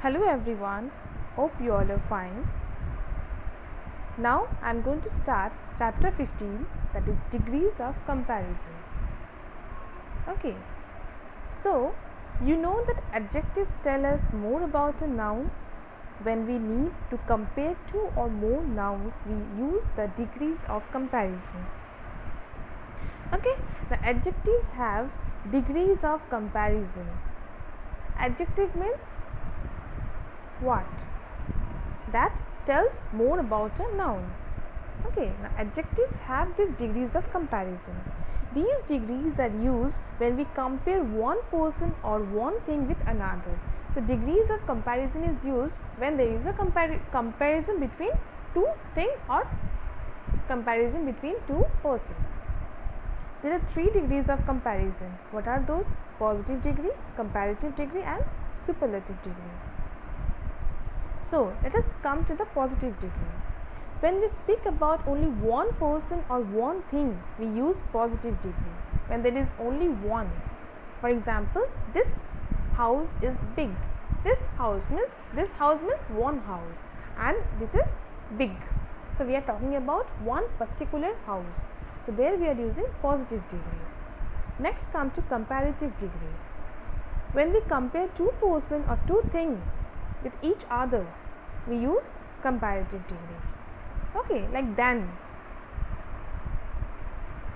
Hello everyone, hope you all are fine. Now I am going to start chapter 15, that is degrees of comparison. Okay, so you know that adjectives tell us more about a noun. When we need to compare two or more nouns, we use the degrees of comparison. Okay, the adjectives have degrees of comparison. Adjective means what? That tells more about a noun. Okay, now adjectives have these degrees of comparison. These degrees are used when we compare one person or one thing with another. So, degrees of comparison is used when there is a comparison between two things or comparison between two persons. There are three degrees of comparison. What are those? Positive degree, comparative degree and superlative degree. So, let us come to the positive degree. When we speak about only one person or one thing, we use positive degree. When there is only one, for example, this house is big. This house means one house, and this is big. So we are talking about one particular house. So there we are using positive degree. Next come to comparative degree. When we compare two person or two things with each other, we use comparative degree. Okay, like then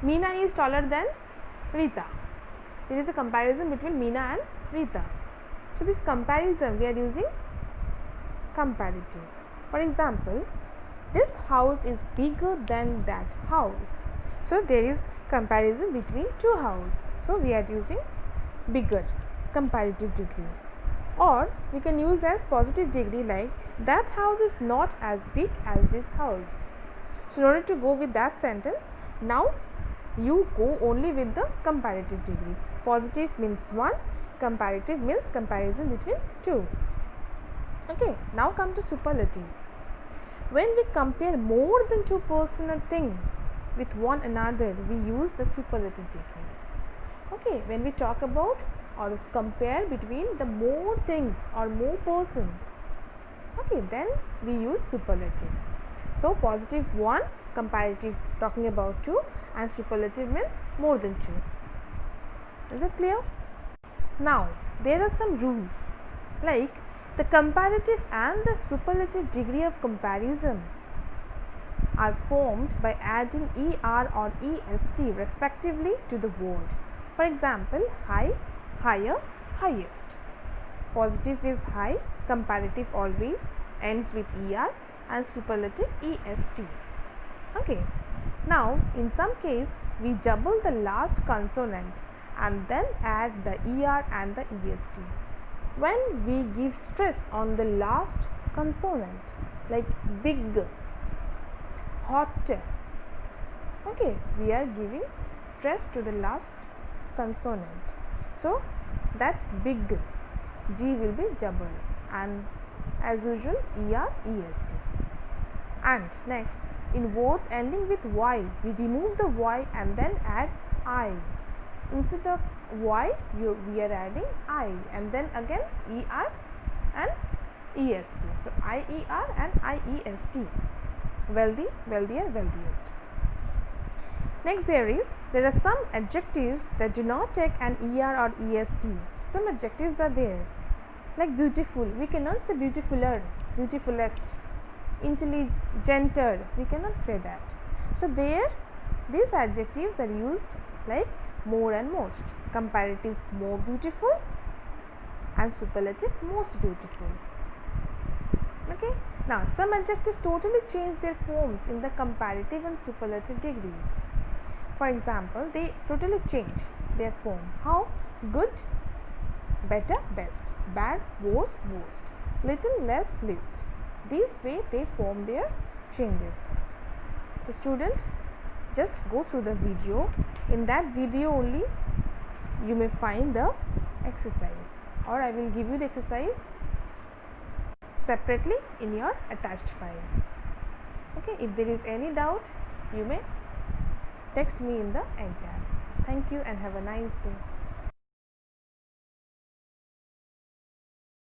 Meena is taller than Rita. There is a comparison between Meena and Rita. So this comparison we are using comparative. For example, this house is bigger than that house. So there is comparison between two houses. So we are using bigger, comparative degree. Or we can use as positive degree, like that house is not as big as this house. So in order to go with that sentence, now you go only with the comparative degree. Positive means one, comparative means comparison between two. Okay, now come to superlative. When we compare more than two person or thing with one another, we use the superlative degree. Okay, when we talk about or compare between the more things or more person, okay, then we use superlative. So positive 1, comparative talking about 2, and superlative means more than 2. Is it clear? Now there are some rules, like the comparative and the superlative degree of comparison are formed by adding er or est respectively to the word. For example, high, higher, highest. Positive is high, comparative always ends with er, and superlative est. Okay. Now in some case we double the last consonant and then add the er and the est. When we give stress on the last consonant, like big, hot, okay, we are giving stress to the last consonant. So that big G will be double, and as usual er, est. And next, in words ending with y, we remove the y and then add I. Instead of y, we are adding I, and then again er and est. So IER and IEST. Wealthy, wealthier, wealthiest. Next, there are some adjectives that do not take an er or est. Some adjectives are there, like beautiful. We cannot say beautifuler, beautifulest. Intelligenter, we cannot say that. So these adjectives are used like more and most. Comparative, more beautiful, and superlative, most beautiful. Okay. Now some adjectives totally change their forms in the comparative and superlative degrees. For example, they totally change their form. How? Good, better, best. Bad, worse, worst. Little, less, least. This way they form their changes. So student, just go through the video. In that video only you may find the exercise, or I will give you the exercise separately in your attached file. Okay, if there is any doubt, you may text me in the end tab. Thank you and have a nice day.